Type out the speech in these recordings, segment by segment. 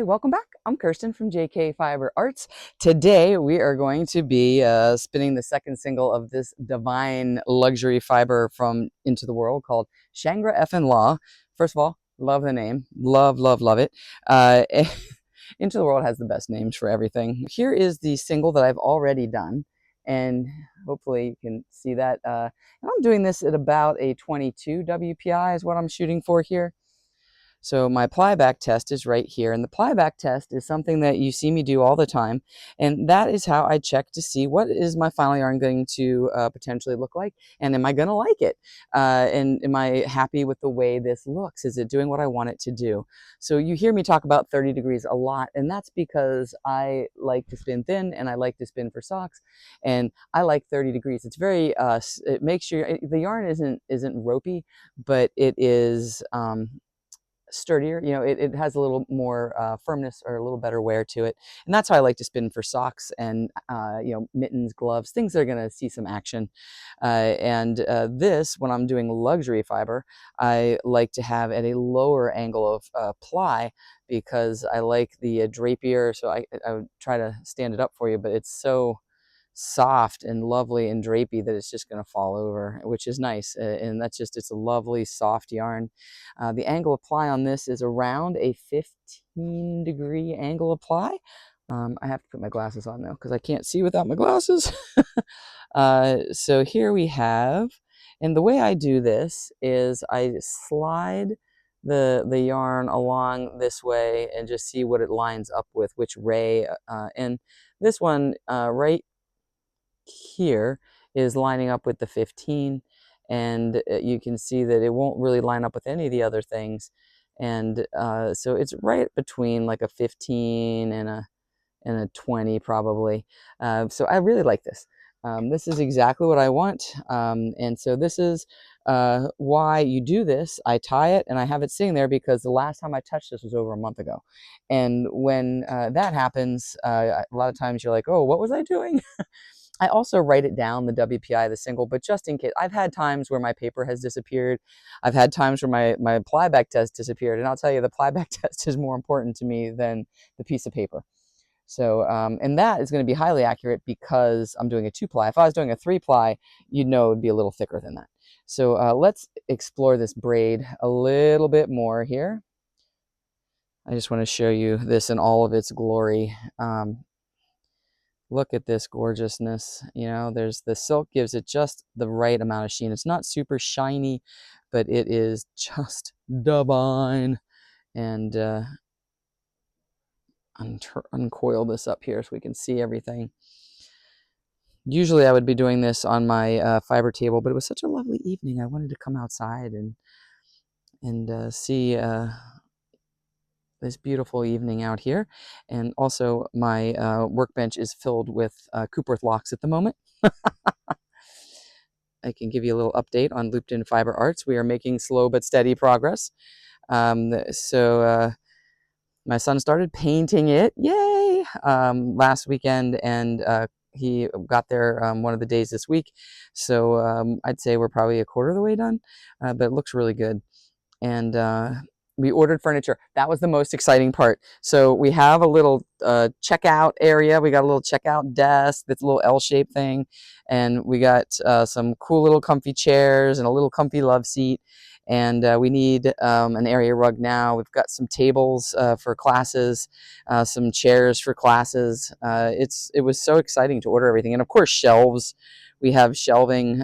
Hi, welcome back. I'm Kirsten from JK Fiber Arts. Today we are going to be spinning the second single of this divine luxury fiber from Into the Whirled called Shangri Effin' Law. First of all, love the name. Love, love, love it. Into the Whirled has the best names for everything. Here is the single that I've already done, and hopefully you can see that. And I'm doing this at about a 22 WPI is what I'm shooting for here. So my plyback test is right here, and the plyback test is something that you see me do all the time, and that is how I check to see what is my final yarn going to potentially look like, and am I going to like it, and am I happy with the way this looks? Is it doing what I want it to do? So you hear me talk about 30 degrees a lot, and that's because I like to spin thin, and I like to spin for socks, and I like 30 degrees. It's very, it makes sure the yarn isn't ropey, but it is sturdier. You know, it has a little more firmness or a little better wear to it, and that's how I like to spin for socks and you know, mittens, gloves, things that are going to see some action. This, when I'm doing luxury fiber, I like to have at a lower angle of ply, because I like the drapier. So I would try to stand it up for you, but it's so soft and lovely and drapey that it's just going to fall over, which is nice. And that's just, it's a lovely soft yarn. The angle of ply on this is around a 15-degree angle of ply. I have to put my glasses on though, because I can't see without my glasses. So here we have, and the way I do this is I slide the yarn along this way and just see what it lines up with, which ray. And this one right here is lining up with the 15, and you can see that it won't really line up with any of the other things, and so it's right between like a 15 and a 20 probably. So I really like this. This is exactly what I want, and so this is why you do this. I tie it and I have it sitting there because the last time I touched this was over a month ago, and when that happens, a lot of times you're like, oh, what was I doing? I also write it down, the WPI, the single, but just in case. I've had times where my paper has disappeared. I've had times where my plyback test disappeared, and I'll tell you, the plyback test is more important to me than the piece of paper. So, and that is going to be highly accurate because I'm doing a 2-ply. If I was doing a 3-ply, you'd know it would be a little thicker than that. So let's explore this braid a little bit more here. I just want to show you this in all of its glory. Look at this gorgeousness. You know, there's the silk gives it just the right amount of sheen. It's not super shiny, but it is just divine. And uncoil this up here so we can see everything. Usually I would be doing this on my fiber table, but it was such a lovely evening. I wanted to come outside and see this beautiful evening out here. And also my workbench is filled with Polwarth locks at the moment. I can give you a little update on Looped In Fiber Arts. We are making slow but steady progress. My son started painting it, yay, last weekend, and he got there one of the days this week. So I'd say we're probably a quarter of the way done, but it looks really good. And we ordered furniture. That was the most exciting part. So we have a little checkout area. We got a little checkout desk that's a little L-shaped thing. And we got some cool little comfy chairs and a little comfy love seat. And we need an area rug now. We've got some tables for classes, some chairs for classes. It was so exciting to order everything. And of course, shelves. We have shelving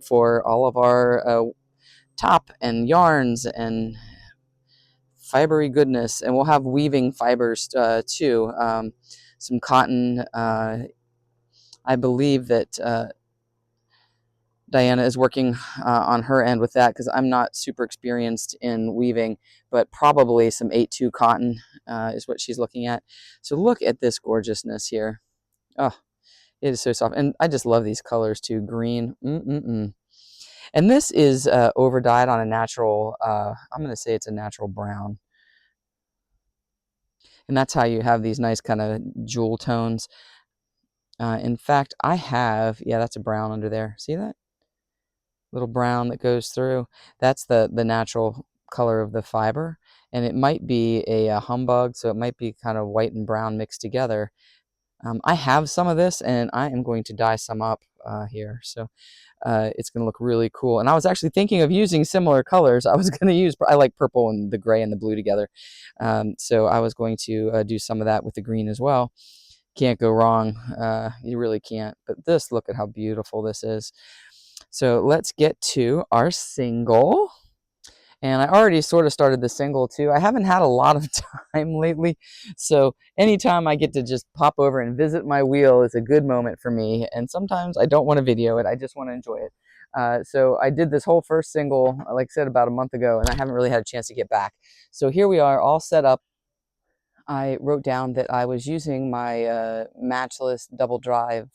for all of our top and yarns and fibery goodness, and we'll have weaving fibers too. Some cotton. I believe that Diana is working on her end with that, because I'm not super experienced in weaving, but probably some 8-2 cotton is what she's looking at. So look at this gorgeousness here. Oh, it is so soft, and I just love these colors too. Green. And this is over dyed on a natural, I'm going to say it's a natural brown. And that's how you have these nice kind of jewel tones. In fact, I have, yeah, that's a brown under there. See that? Little brown that goes through. That's the natural color of the fiber. and it might be a humbug, so it might be kind of white and brown mixed together. I have some of this, and I am going to dye some up here, so it's going to look really cool. And I was actually thinking of using similar colors. I was going to use, I like purple and the gray and the blue together, so I was going to do some of that with the green as well. Can't go wrong. You really can't. But this, look at how beautiful this is. So let's get to our single. And I already sort of started the single too. I haven't had a lot of time lately, so anytime I get to just pop over and visit my wheel is a good moment for me. And sometimes I don't want to video it, I just want to enjoy it. So I did this whole first single, like I said, about a month ago, and I haven't really had a chance to get back. So here we are, all set up. I wrote down that I was using my Matchless double drive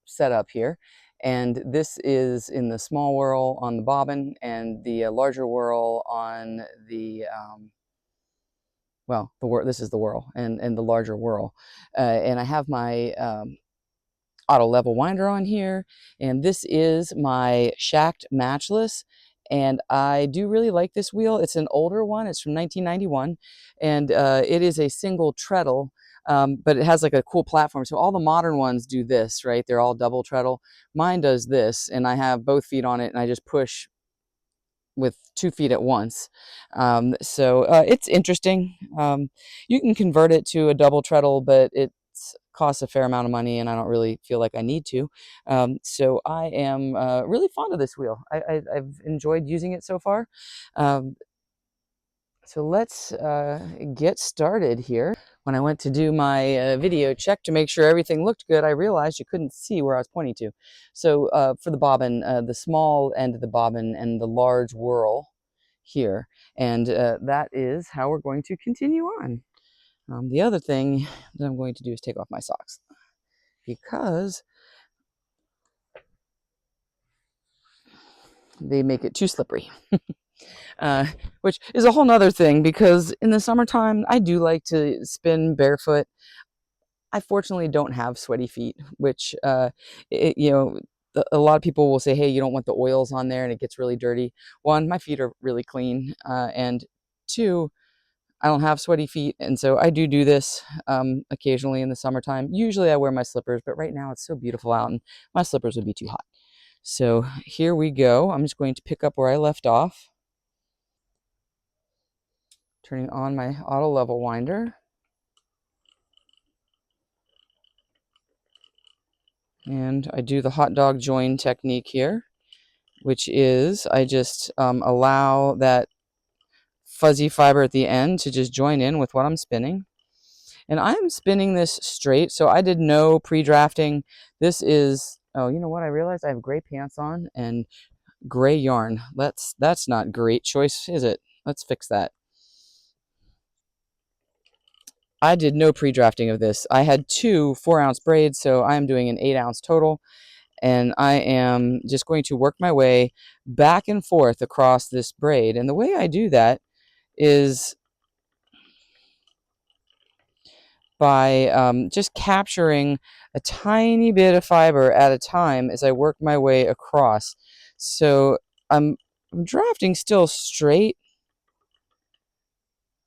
setup here. And this is in the small whirl on the bobbin and the larger whirl on the, well, this is the whirl and the larger whirl. And I have my auto level winder on here, and this is my shacked Matchless, and I do really like this wheel. It's an older one. It's from 1991, and it is a single treadle, but it has like a cool platform. So all the modern ones do this, right? They're all double treadle. Mine does this, and I have both feet on it, and I just push with 2 feet at once. So it's interesting. You can convert it to a double treadle, but it costs a fair amount of money, and I don't really feel like I need to. So I am really fond of this wheel. I've enjoyed using it so far. So let's get started here. When I went to do my video check to make sure everything looked good, I realized you couldn't see where I was pointing to. So for the bobbin, the small end of the bobbin and the large whirl here. And that is how we're going to continue on. The other thing that I'm going to do is take off my socks, because they make it too slippery. Which is a whole nother thing, because in the summertime, I do like to spin barefoot. I fortunately don't have sweaty feet, which, you know, a lot of people will say, hey, you don't want the oils on there and it gets really dirty. One, my feet are really clean. And two, I don't have sweaty feet. And so I do this occasionally in the summertime. Usually I wear my slippers, but right now it's so beautiful out and my slippers would be too hot. So here we go. I'm just going to pick up where I left off. Turning on my auto level winder. And I do the hot dog join technique here, which is I just allow that fuzzy fiber at the end to just join in with what I'm spinning. And I'm spinning this straight, so I did no pre-drafting. This is, oh, you know what? I realized I have gray pants on and gray yarn. That's not great choice, is it? Let's fix that. I did no pre-drafting of this. I had 2 4-ounce braids, so I'm doing an 8-ounce total. And I am just going to work my way back and forth across this braid. And the way I do that is by just capturing a tiny bit of fiber at a time as I work my way across. So I'm drafting still straight.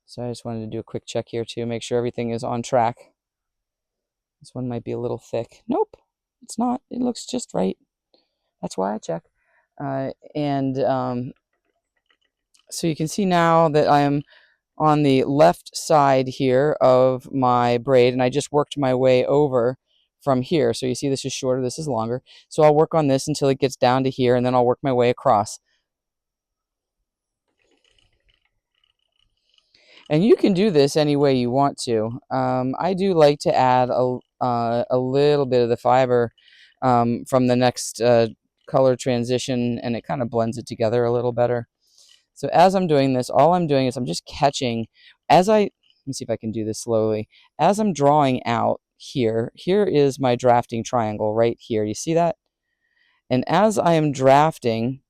So I just wanted to do a quick check here to make sure everything is on track. This one might be a little thick. Nope, it's not. It looks just right. That's why I check. So you can see now that I am on the left side here of my braid, and I just worked my way over from here. So you see this is shorter, this is longer. So I'll work on this until it gets down to here, and then I'll work my way across. And you can do this any way you want to. I do like to add a little bit of the fiber from the next color transition, and it kind of blends it together a little better. So as I'm doing this, all I'm doing is I'm just catching, let me see if I can do this slowly. As I'm drawing out here is my drafting triangle right here. You see that? And as I am drafting,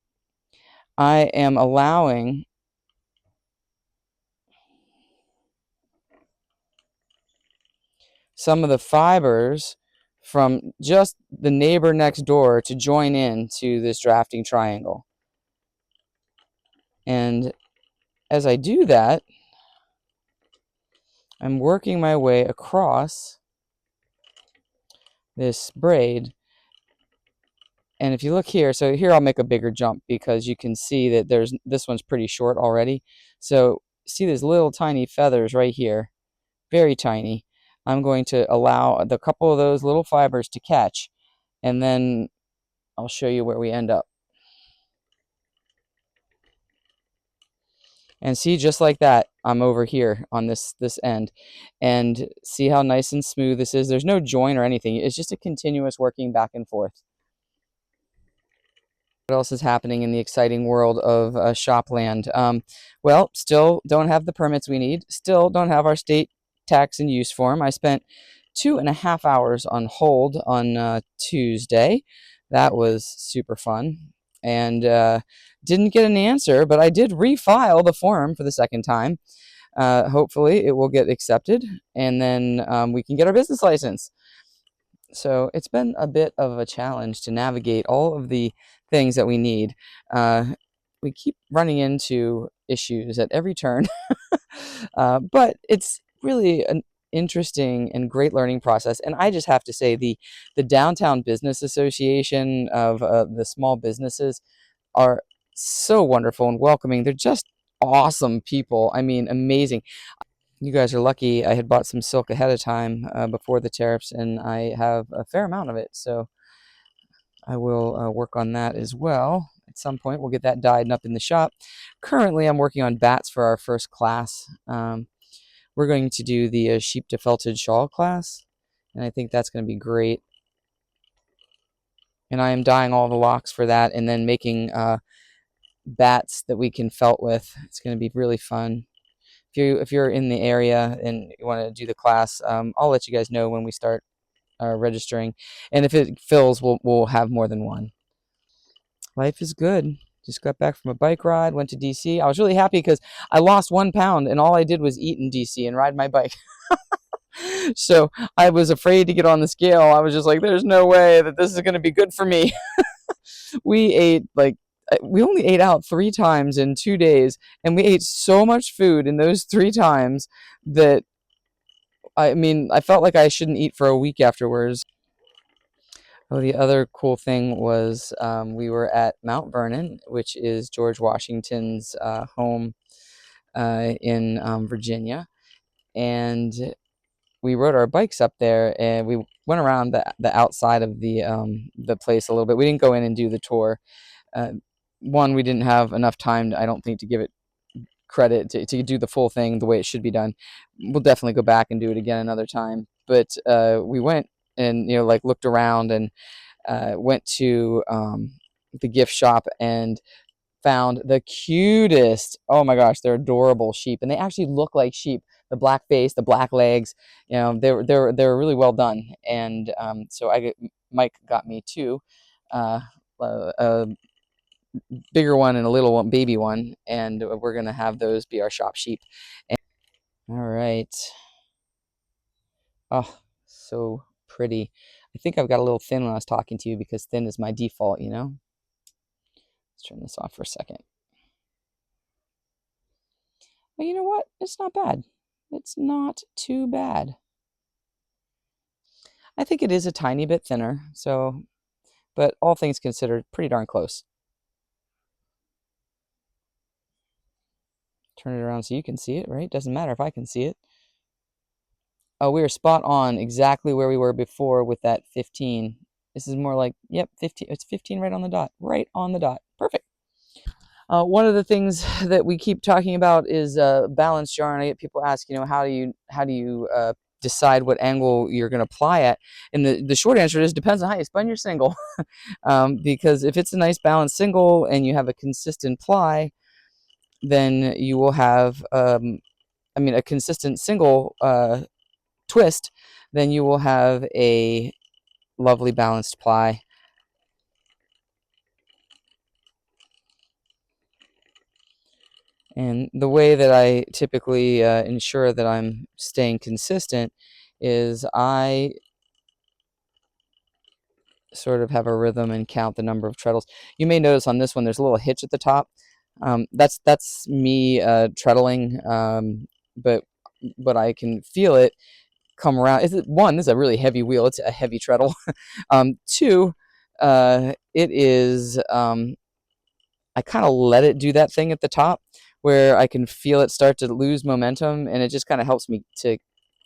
I am allowing some of the fibers from just the neighbor next door to join in to this drafting triangle. And as I do that, I'm working my way across this braid. And if you look here, so here I'll make a bigger jump because you can see that this one's pretty short already. So see these little tiny feathers right here, very tiny. I'm going to allow the couple of those little fibers to catch, and then I'll show you where we end up. And see, just like that, I'm over here on this end. And see how nice and smooth this is? There's no joint or anything. It's just a continuous working back and forth. What else is happening in the exciting world of shopland? Well, still don't have the permits we need. Still don't have our state tax and use form. I spent 2.5 hours on hold on Tuesday. That was super fun. And didn't get an answer, but I did refile the form for the second time. Hopefully it will get accepted, and then we can get our business license. So it's been a bit of a challenge to navigate all of the things that we need. We keep running into issues at every turn, but it's really an interesting and great learning process. And I just have to say, the Downtown Business Association of the small businesses are so wonderful and welcoming. They're just awesome people. I mean, amazing. You guys are lucky. I had bought some silk ahead of time before the tariffs, and I have a fair amount of it. So I will work on that as well. At some point, we'll get that dyed and up in the shop. Currently, I'm working on bats for our first class. We're going to do the sheep to felted shawl class, and I think that's going to be great. And I am dyeing all the locks for that, and then making bats that we can felt with. It's going to be really fun. If you're in the area and you want to do the class, I'll let you guys know when we start registering. And if it fills, we'll have more than one. Life is good. Just got back from a bike ride, went to DC. I was really happy because I lost 1 pound, and all I did was eat in DC and ride my bike. So I was afraid to get on the scale. I was just like, there's no way that this is going to be good for me. We only ate out 3 times in 2 days, and we ate so much food in those 3 times that, I mean, I felt like I shouldn't eat for a week afterwards. Oh, the other cool thing was we were at Mount Vernon, which is George Washington's home in Virginia, and we rode our bikes up there, and we went around the outside of the place a little bit. We didn't go in and do the tour. One, we didn't have enough time, I don't think, to give it credit to do the full thing the way it should be done. We'll definitely go back and do it again another time. But we went and like looked around and went to the gift shop and found the cutest, oh my gosh, they're adorable sheep, and they actually look like sheep. The black face, the black legs, they were really well done. And so Mike got me 2. A bigger one and a little one, baby one, and we're gonna have those be our shop sheep. All right. Oh, so pretty. I think I've got a little thin when I was talking to you because thin is my default, Let's turn this off for a second. But you know what? It's not bad. It's not too bad. I think it is a tiny bit thinner, but all things considered, pretty darn close. Turn it around so you can see it, right? Doesn't matter if I can see it. Oh, we are spot on exactly where we were before with that 15. This is more like, yep, 15. It's 15 right on the dot. Right on the dot. Perfect. One of the things that we keep talking about is balance yarn. I get people ask, how do you decide what angle you're going to ply at? And the short answer is depends on how you spun your single. Because if it's a nice balanced single and you have a consistent ply, then you will have, a consistent single twist, then you will have a lovely balanced ply. And the way that I typically ensure that I'm staying consistent is I sort of have a rhythm and count the number of treadles. You may notice on this one there's a little hitch at the top. That's me treadling, but I can feel it come around. One, this is a really heavy wheel. It's a heavy treadle. Two, it is. I kind of let it do that thing at the top where I can feel it start to lose momentum, and it just kind of helps me to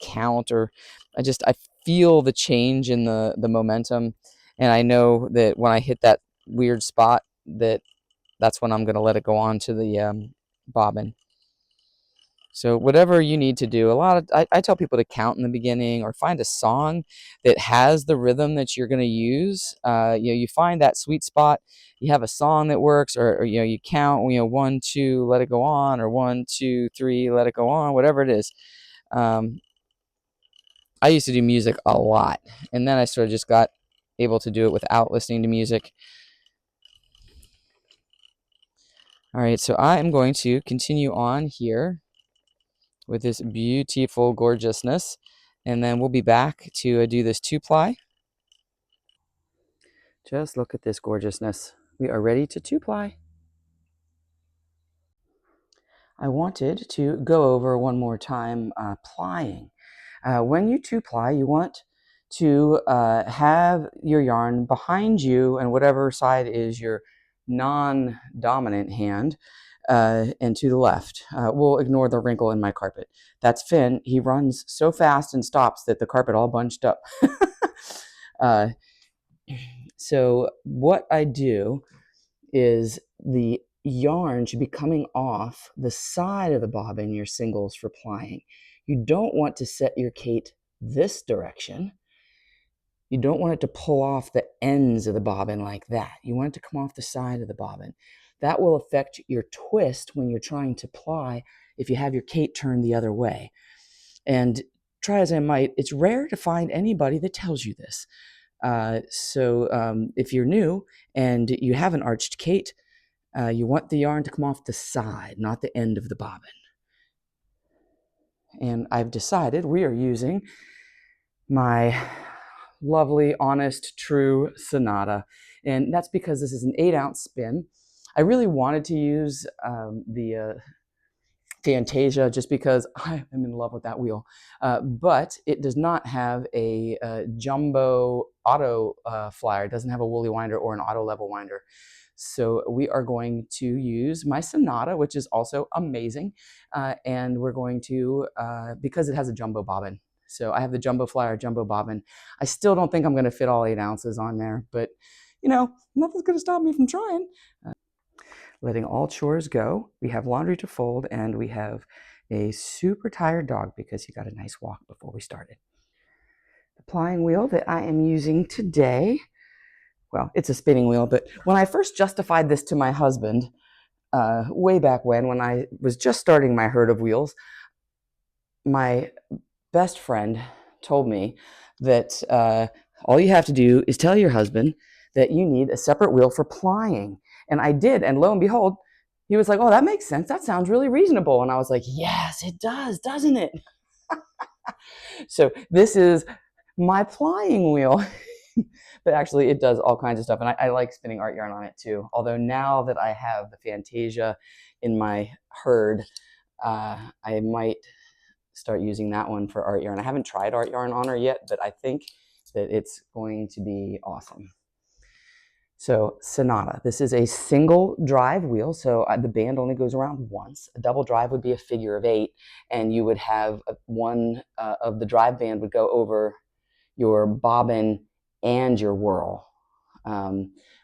count, or I feel the change in the momentum, and I know that when I hit that weird spot, that's when I'm going to let it go on to the bobbin. So whatever you need to do, I tell people to count in the beginning, or find a song that has the rhythm that you're going to use. You find that sweet spot. You have a song that works, or you count. 1, 2, let it go on, or 1, 2, 3, let it go on. Whatever it is. I used to do music a lot, and then I sort of just got able to do it without listening to music. All right, so I am going to continue on here with this beautiful gorgeousness, and then we'll be back to do this 2-ply. Just look at this gorgeousness. We are ready to 2-ply. I wanted to go over one more time plying. When you 2-ply, you want to have your yarn behind you, and whatever side is your non-dominant hand, and to the left. We'll ignore the wrinkle in my carpet. That's Finn. He runs so fast and stops that the carpet all bunched up. So what I do is the yarn should be coming off the side of the bobbin, your singles, for plying. You don't want to set your Kate this direction. You don't want it to pull off the ends of the bobbin like that. You want it to come off the side of the bobbin. That will affect your twist when you're trying to ply if you have your Kate turned the other way. And try as I might, it's rare to find anybody that tells you this. So if you're new and you have an arched Kate, you want the yarn to come off the side, not the end of the bobbin. And I've decided we are using my lovely, honest, true Sonata. And that's because this is an 8-ounce spin. I really wanted to use the Fantasia just because I am in love with that wheel. But it does not have a jumbo auto flyer. It doesn't have a woolly winder or an auto level winder. So we are going to use my Sonata, which is also amazing. And we're going to, because it has a jumbo bobbin. So I have the jumbo flyer, jumbo bobbin. I still don't think I'm going to fit all 8 ounces on there, but nothing's going to stop me from trying. Letting all chores go. We have laundry to fold, and we have a super tired dog because he got a nice walk before we started. The plying wheel that I am using today, well, it's a spinning wheel, but when I first justified this to my husband, way back when I was just starting my herd of wheels, my best friend told me that all you have to do is tell your husband that you need a separate wheel for plying. And I did, and lo and behold, he was like, oh, that makes sense. That sounds really reasonable. And I was like, yes, it does, doesn't it? So this is my plying wheel. But actually, it does all kinds of stuff. And I like spinning art yarn on it too. Although now that I have the Fantasia in my herd, I might start using that one for art yarn. I haven't tried art yarn on her yet, but I think that it's going to be awesome. So Sonata, this is a single drive wheel, so the band only goes around once. A double drive would be a figure of 8, and you would have one of the drive band would go over your bobbin and your whirl.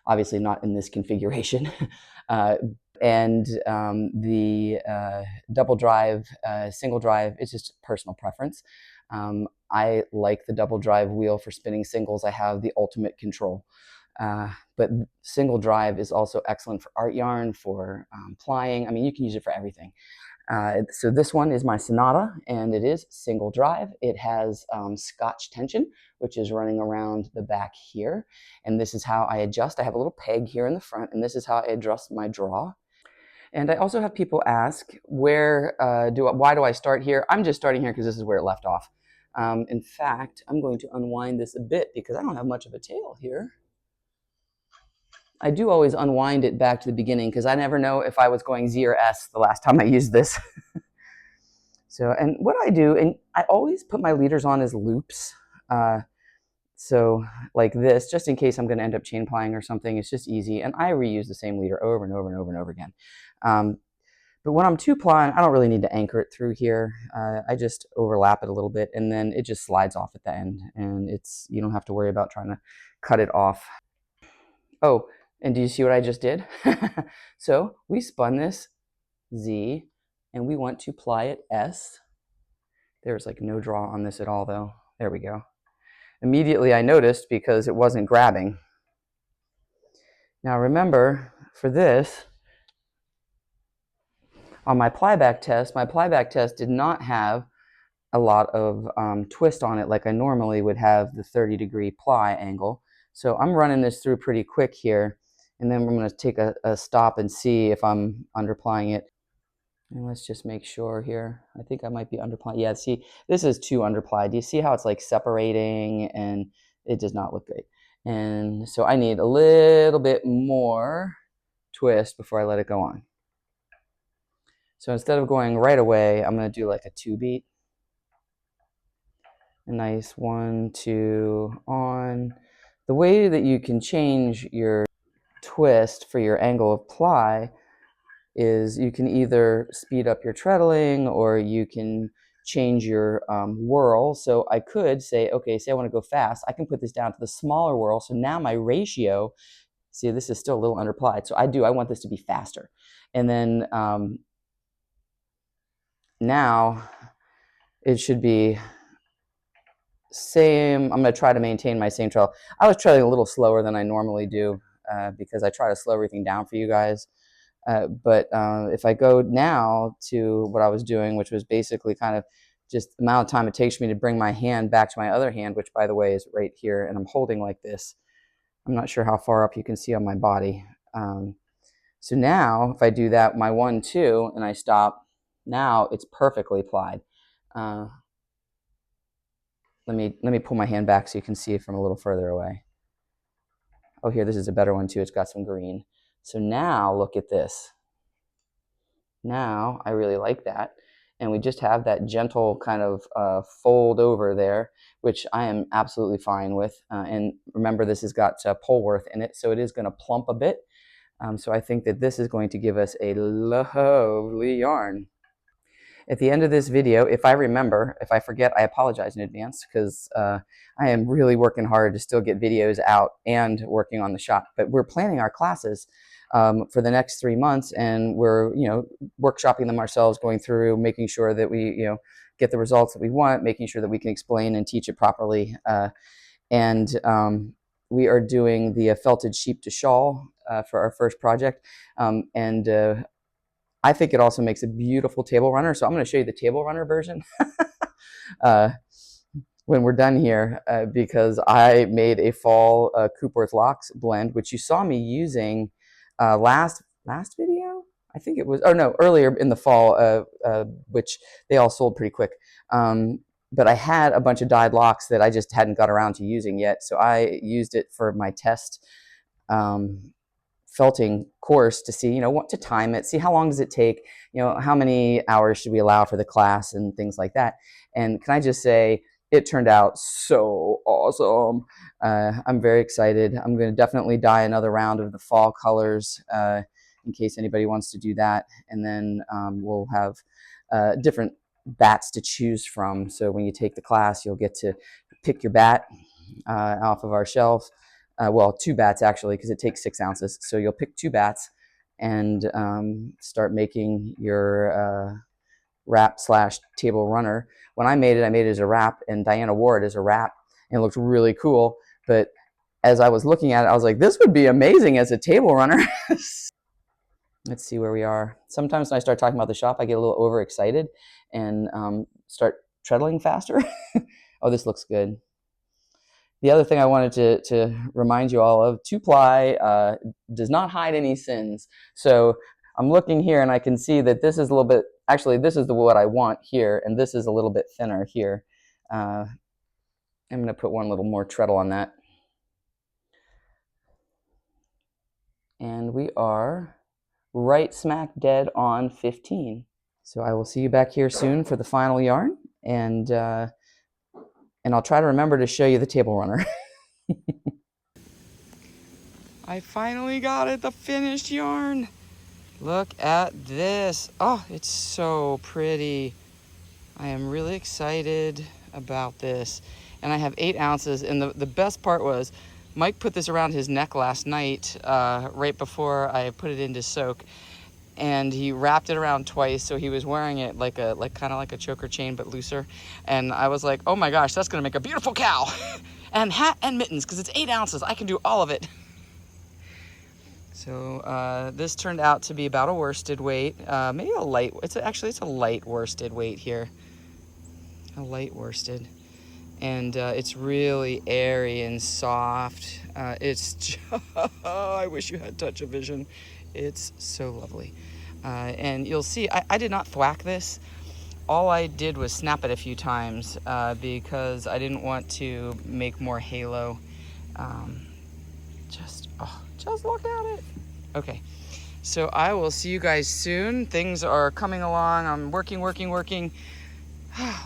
Obviously not in this configuration. And the double drive, single drive, it's just personal preference. I like the double drive wheel for spinning singles. I have the ultimate control. But single drive is also excellent for art yarn, for plying. I mean, you can use it for everything. So this one is my Sonata, and it is single drive. It has Scotch tension, which is running around the back here. And this is how I adjust. I have a little peg here in the front, and this is how I adjust my draw. And I also have people ask, why do I start here? I'm just starting here because this is where it left off. In fact, I'm going to unwind this a bit because I don't have much of a tail here. I do always unwind it back to the beginning because I never know if I was going Z or S the last time I used this. So, and what I do, and I always put my leaders on as loops. So like this, just in case I'm going to end up chain plying or something, it's just easy. And I reuse the same leader over and over and over and over again. But when I'm two plying, I don't really need to anchor it through here. I just overlap it a little bit, and then it just slides off at the end, and you don't have to worry about trying to cut it off. Oh, and do you see what I just did? So we spun this Z, and we want to ply it S. There's like no draw on this at all, though. There we go. Immediately I noticed because it wasn't grabbing. Now remember, for this, on my plyback test did not have a lot of twist on it like I normally would have the 30-degree ply angle. So I'm running this through pretty quick here, and then we're going to take a stop and see if I'm underplying it. And let's just make sure here. I think I might be underplying. Yeah, see, this is too underplied. Do you see how it's like separating, and it does not look great? And so I need a little bit more twist before I let it go on. So instead of going right away, I'm going to do like a 2-beat. A nice 1, 2 on. The way that you can change your twist for your angle of ply is you can either speed up your treadling or you can change your whirl. So I could say, okay, say I want to go fast, I can put this down to the smaller whirl. So now my ratio, see, this is still a little underplied. So I want this to be faster. And then now it should be same. I'm going to try to maintain my same treadle. I was treading a little slower than I normally do because I try to slow everything down for you guys. But if I go now to what I was doing, which was basically kind of just the amount of time it takes me to bring my hand back to my other hand, which by the way is right here, and I'm holding like this. I'm not sure how far up you can see on my body. So now if I do that, my 1, 2, and I stop, now it's perfectly plied. Let me pull my hand back so you can see it from a little further away. Oh, here, this is a better one too. It's got some green. So now look at this. Now I really like that. And we just have that gentle kind of fold over there, which I am absolutely fine with. And remember, this has got Polwarth in it, so it is going to plump a bit. So I think that this is going to give us a lovely yarn. At the end of this video, if I remember, if I forget, I apologize in advance because I am really working hard to still get videos out and working on the shop. But we're planning our classes for the next 3 months, and we're workshopping them ourselves, going through, making sure that we get the results that we want, making sure that we can explain and teach it properly. And we are doing the felted sheep to shawl for our first project, and I think it also makes a beautiful table runner. So I'm going to show you the table runner version when we're done here because I made a fall Polwarth locks blend, which you saw me using last video. I think it was, or no, earlier in the fall, which they all sold pretty quick. But I had a bunch of dyed locks that I just hadn't got around to using yet. So I used it for my test felting course to see, what to time it, see how long does it take, how many hours should we allow for the class and things like that. And can I just say, it turned out so awesome. I'm very excited. I'm going to definitely dye another round of the fall colors in case anybody wants to do that. And then we'll have different bats to choose from. So when you take the class, you'll get to pick your bat off of our shelf. Well, 2 bats actually, because it takes 6 ounces. So you'll pick 2 bats and start making your wrap / table runner. When I made it as a wrap, and Diana wore it as a wrap, and it looked really cool. But as I was looking at it, I was like, this would be amazing as a table runner. Let's see where we are. Sometimes when I start talking about the shop, I get a little overexcited and start treadling faster. Oh, this looks good. The other thing I wanted to remind you all of, 2-ply does not hide any sins. So I'm looking here and I can see that this is a little bit, actually this is what I want here, and this is a little bit thinner here. I'm going to put one little more treadle on that. And we are right smack dead on 15. So I will see you back here soon for the final yarn, and I'll try to remember to show you the table runner. I finally got it, the finished yarn. Look at this. Oh, it's so pretty. I am really excited about this. And I have 8 ounces, and the best part was Mike put this around his neck last night, right before I put it into soak, and he wrapped it around twice, so he was wearing it like kind of like a choker chain but looser. And I was like, oh my gosh, that's gonna make a beautiful cow. And hat and mittens, because it's 8 ounces. I can do all of it. So this turned out to be about a worsted weight, maybe a light. Actually it's a light worsted weight here, a light worsted, and it's really airy and soft. It's just, I wish you had touch of vision. It's so lovely. And you'll see, I did not thwack this. All I did was snap it a few times because I didn't want to make more halo. Just look at it. Okay, so I will see you guys soon. Things are coming along. I'm working.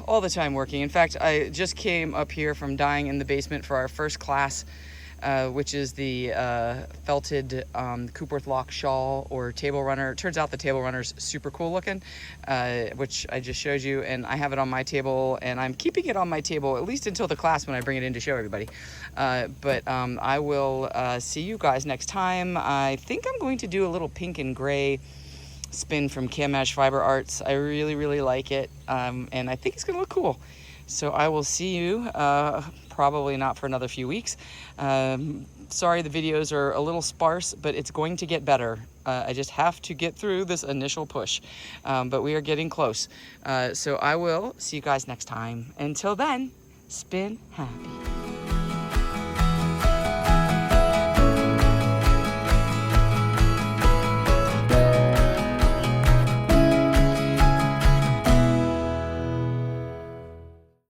All the time working. In fact, I just came up here from dyeing in the basement for our first class, which is the felted Polwarth lock shawl or table runner. It turns out the table runner's super cool looking, which I just showed you, and I have it on my table, and I'm keeping it on my table at least until the class when I bring it in to show everybody. But I will see you guys next time. I think I'm going to do a little pink and gray spin from Camash Fiber Arts. I really like it, and I think it's gonna look cool. So I will see you probably not for another few weeks. Sorry the videos are a little sparse, but it's going to get better. I just have to get through this initial push, but we are getting close. So I will see you guys next time. Until then, spin happy.